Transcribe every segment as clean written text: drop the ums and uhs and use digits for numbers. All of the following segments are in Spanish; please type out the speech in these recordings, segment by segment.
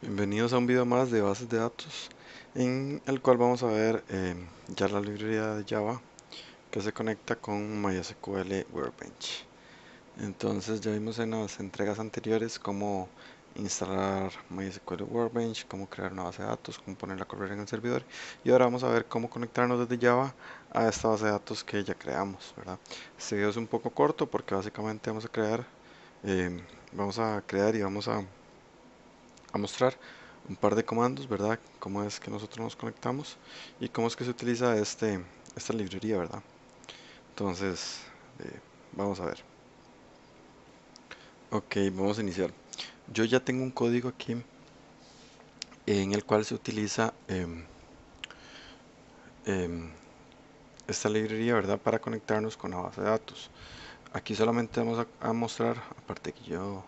Bienvenidos a un video más de bases de datos en el cual vamos a ver ya la librería de Java que se conecta con MySQL Workbench. Entonces ya vimos en las entregas anteriores cómo instalar MySQL Workbench, cómo crear una base de datos, cómo ponerla a correr en el servidor, y ahora vamos a ver cómo conectarnos desde Java a esta base de datos que ya creamos, ¿verdad? Este video es un poco corto porque básicamente vamos a crear y vamos a mostrar un par de comandos, ¿verdad? Cómo es que nosotros nos conectamos y cómo es que se utiliza esta librería, ¿verdad? Entonces, vamos a ver. Ok, vamos a iniciar. Yo ya tengo un código aquí en el cual se utiliza em, esta librería, ¿verdad? Para conectarnos con la base de datos. Aquí solamente vamos a mostrar, aparte que yo,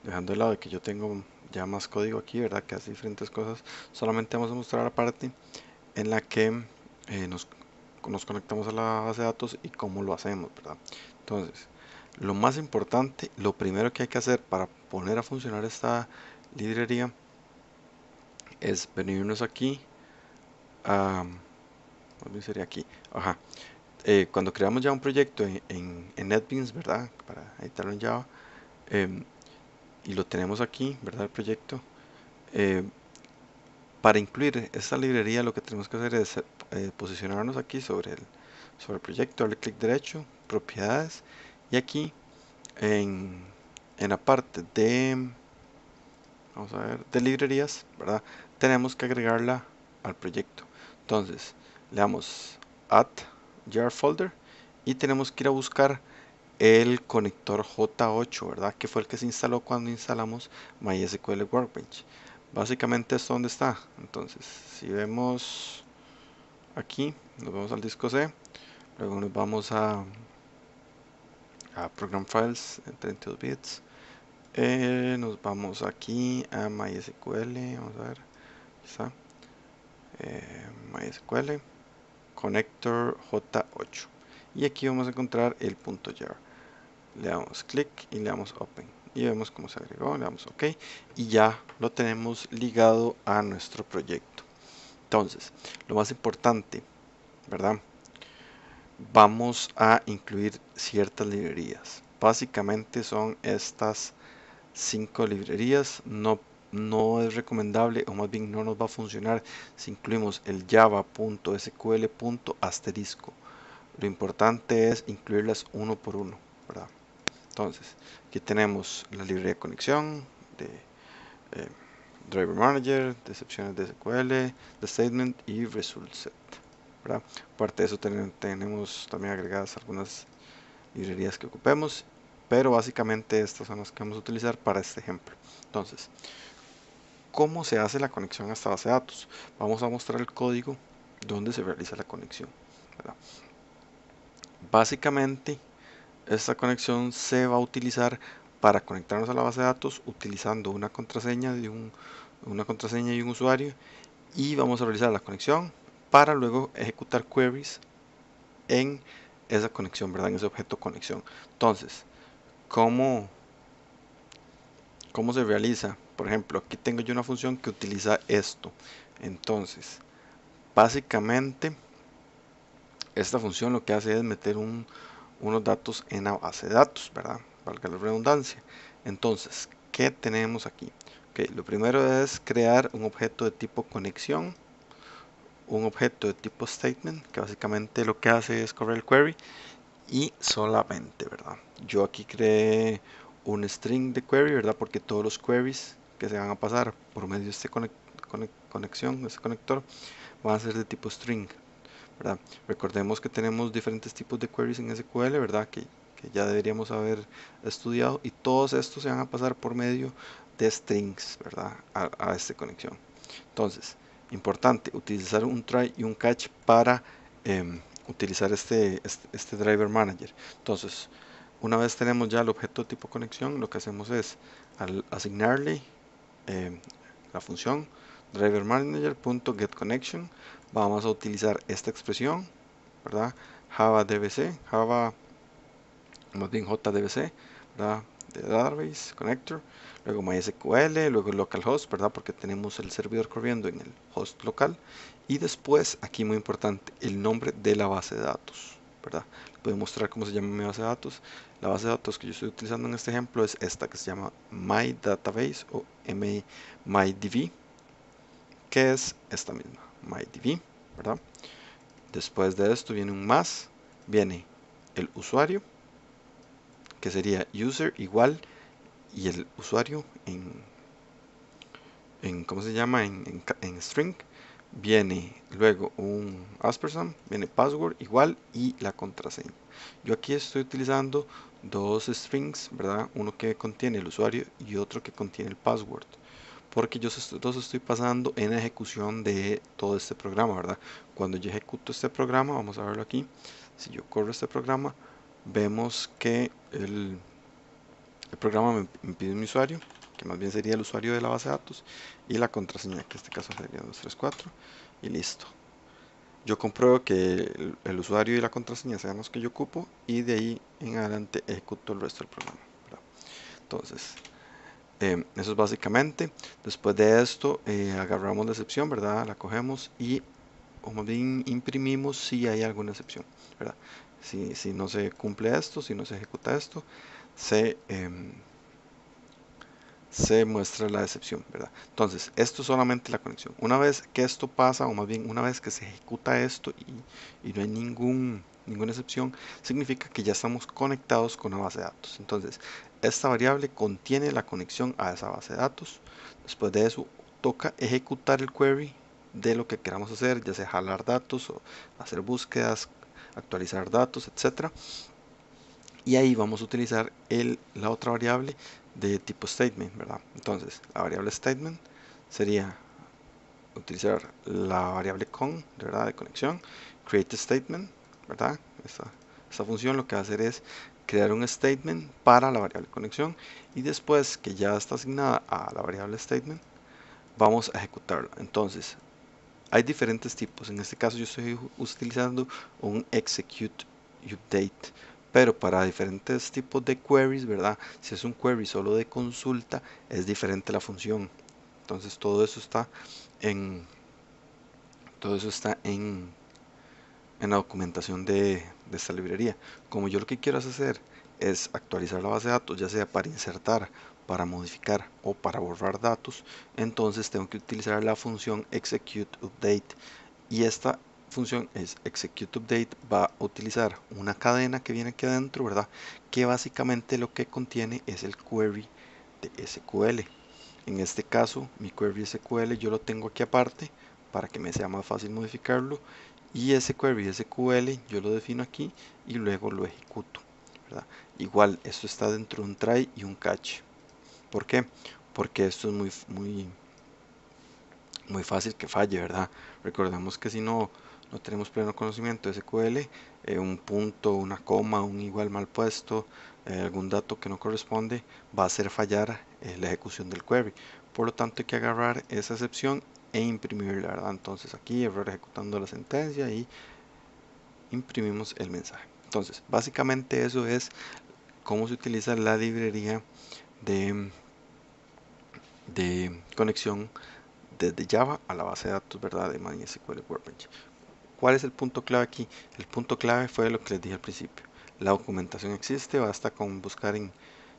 dejando de lado de que yo tengo ya más código aquí, ¿verdad? Que hace diferentes cosas, solamente vamos a mostrar la parte en la que nos conectamos a la base de datos y cómo lo hacemos, ¿verdad? Entonces, lo más importante, lo primero que hay que hacer para poner a funcionar esta librería es venirnos aquí a, ¿dónde sería aquí? Ajá. Cuando creamos ya un proyecto en NetBeans, ¿verdad? Para editarlo en Java, em, y lo tenemos aquí, ¿verdad? El proyecto. eh, para incluir esta librería lo que tenemos que hacer es posicionarnos aquí sobre el proyecto, darle clic derecho, propiedades, y aquí en, en la parte vamos a ver, de librerías, ¿verdad? Tenemos que agregarla al proyecto. Entonces, le damos add jar folder y tenemos que ir a buscar el conector J8, ¿verdad? Que fue el que se instaló cuando instalamos MySQL Workbench. Básicamente esto donde está. Entonces, si vemos aquí, nos vamos al disco C, luego nos vamos a Program Files en 32 bits. Nos vamos aquí a MySQL, vamos a ver, aquí está, MySQL, Connector J8. Y aquí vamos a encontrar el .jar. Le damos clic y le damos Open. Y vemos cómo se agregó, le damos OK. Y ya lo tenemos ligado a nuestro proyecto. Entonces, lo más importante, ¿verdad? Vamos a incluir ciertas librerías. Básicamente son estas 5 librerías. No es recomendable, o más bien no nos va a funcionar si incluimos el java.sql. Asterisco. Lo importante es incluirlas uno por uno, ¿verdad? Entonces, aquí tenemos la librería de conexión, de Driver Manager, de excepciones de SQL, de Statement y Result Set, ¿verdad? Aparte de eso tenemos también agregadas algunas librerías que ocupemos, pero básicamente estas son las que vamos a utilizar para este ejemplo. Entonces, ¿cómo se hace la conexión a esta base de datos? Vamos a mostrar el código donde se realiza la conexión, ¿verdad? Básicamente, esta conexión se va a utilizar para conectarnos a la base de datos utilizando una contraseña y un usuario, y vamos a realizar la conexión para luego ejecutar queries en esa conexión, ¿verdad? En ese objeto conexión. Entonces, ¿cómo, cómo se realiza? Por ejemplo, aquí tengo yo una función que utiliza esto. Entonces, básicamente, esta función lo que hace es meter unos datos en la base de datos, ¿verdad? Valga la redundancia. Entonces, ¿qué tenemos aquí? Okay, lo primero es crear un objeto de tipo conexión, un objeto de tipo statement, que básicamente lo que hace es correr el query, y solamente, ¿verdad? Yo aquí creé un string de query, ¿verdad? Porque todos los queries que se van a pasar por medio de este conexión, de este conector, van a ser de tipo string, ¿verdad? Recordemos que tenemos diferentes tipos de queries en SQL, ¿verdad? Que ya deberíamos haber estudiado, y todos estos se van a pasar por medio de strings, ¿verdad? A esta conexión. Entonces, importante, utilizar un try y un catch para utilizar este driver manager. Entonces, una vez tenemos ya el objeto tipo conexión, lo que hacemos es al asignarle eh, la función driver manager.getConnection, vamos a utilizar esta expresión, ¿verdad? Java DBC, Java, más bien JDBC, ¿verdad? de database connector, luego MySQL, luego localhost, ¿verdad? Porque tenemos el servidor corriendo en el host local, y después, aquí muy importante, el nombre de la base de datos, ¿verdad? Les voy a mostrar cómo se llama mi base de datos. La base de datos que yo estoy utilizando en este ejemplo es esta, que se llama MyDatabase o MyDB, que es esta misma, MyDB, ¿verdad? Después de esto viene un más, viene el usuario, que sería user igual, y el usuario ¿cómo se llama? En string. Viene luego un asperson, viene password igual y la contraseña. Yo aquí estoy utilizando dos strings, ¿verdad? Uno que contiene el usuario y otro que contiene el password, porque yo dos estoy pasando en la ejecución de todo este programa, ¿verdad? Cuando yo ejecuto este programa, vamos a verlo aquí. Si yo corro este programa, vemos que el programa me pide un usuario, que más bien sería el usuario de la base de datos, y la contraseña, que en este caso sería 234, y listo. Yo compruebo que el usuario y la contraseña sean los que yo ocupo, y de ahí en adelante ejecuto el resto del programa, ¿verdad? Entonces, eso es básicamente. Después de esto, agarramos la excepción, ¿verdad? La cogemos y, o más bien, imprimimos si hay alguna excepción, ¿verdad? Si no se cumple esto, si no se ejecuta esto, se muestra la excepción, ¿verdad? Entonces, esto es solamente la conexión. Una vez que esto pasa, o más bien una vez que se ejecuta esto y no hay ninguna excepción, significa que ya estamos conectados con la base de datos. Entonces, esta variable contiene la conexión a esa base de datos. Después de eso, toca ejecutar el query de lo que queramos hacer, ya sea jalar datos o hacer búsquedas, actualizar datos, etcétera. Y ahí vamos a utilizar la otra variable de tipo statement, ¿verdad? Entonces, la variable statement sería utilizar la variable con, ¿verdad? De conexión, create statement, ¿verdad? Esta función lo que va a hacer es crear un statement para la variable conexión, y después que ya está asignada a la variable statement, vamos a ejecutarla. Entonces, hay diferentes tipos. En este caso yo estoy utilizando un execute update, pero para diferentes tipos de queries, ¿verdad? Si es un query solo de consulta, es diferente la función. Entonces en todo eso está en la documentación de esta librería. Como yo lo que quiero hacer es actualizar la base de datos, ya sea para insertar, para modificar o para borrar datos, entonces tengo que utilizar la función execute update, y esta función es execute update, va a utilizar una cadena que viene aquí adentro, ¿verdad? Que básicamente lo que contiene es el query de SQL. En este caso, mi query SQL yo lo tengo aquí aparte para que me sea más fácil modificarlo, y ese query SQL yo lo defino aquí y luego lo ejecuto, ¿verdad? Igual, esto está dentro de un try y un catch. ¿Por qué? Porque esto es muy fácil que falle, ¿verdad? Recordemos que si no tenemos pleno conocimiento de SQL, un punto, una coma, un igual mal puesto, algún dato que no corresponde, va a hacer fallar la ejecución del query. Por lo tanto, hay que agarrar esa excepción e imprimirla, ¿verdad? Entonces aquí, error ejecutando la sentencia, y imprimimos el mensaje. Entonces, básicamente eso es cómo se utiliza la librería de conexión desde Java a la base de datos, ¿verdad? De MySQL Workbench. ¿Cuál es el punto clave aquí? El punto clave fue lo que les dije al principio. La documentación existe, basta con buscar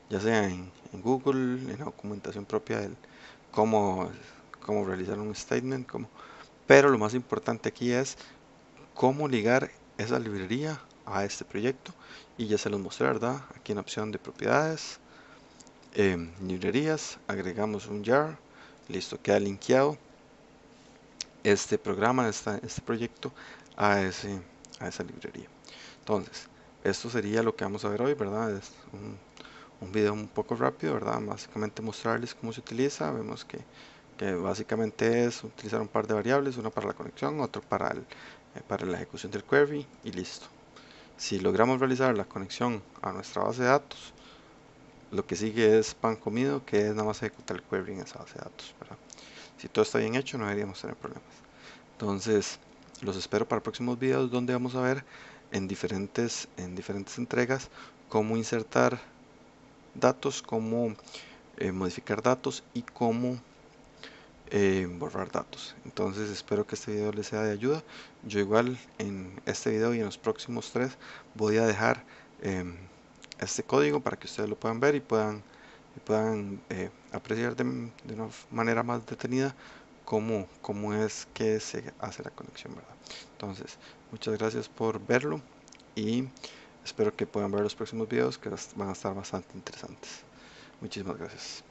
ya sea en Google, en la documentación propia del cómo, cómo realizar un statement, pero lo más importante aquí es cómo ligar esa librería a este proyecto, y ya se los mostré, ¿verdad? Aquí en la opción de propiedades, librerías, agregamos un jar, listo, queda linkeado este programa, este proyecto a esa librería. Entonces, esto sería lo que vamos a ver hoy, ¿verdad? Es un video un poco rápido, ¿verdad? Básicamente mostrarles cómo se utiliza. Vemos que básicamente es utilizar un par de variables, una para la conexión, otro para la ejecución del query, y listo. Si logramos realizar la conexión a nuestra base de datos, lo que sigue es pan comido, que es nada más ejecutar el query en esa base de datos, ¿verdad? Si todo está bien hecho, no deberíamos tener problemas. Entonces, los espero para próximos videos donde vamos a ver en diferentes entregas cómo insertar datos, cómo modificar datos y cómo borrar datos. Entonces espero que este video les sea de ayuda. Yo igual en este video y en los próximos 3 voy a dejar este código para que ustedes lo puedan ver y puedan apreciar de una manera más detenida cómo es que se hace la conexión, ¿verdad? Entonces, muchas gracias por verlo y espero que puedan ver los próximos videos que van a estar bastante interesantes. Muchísimas gracias.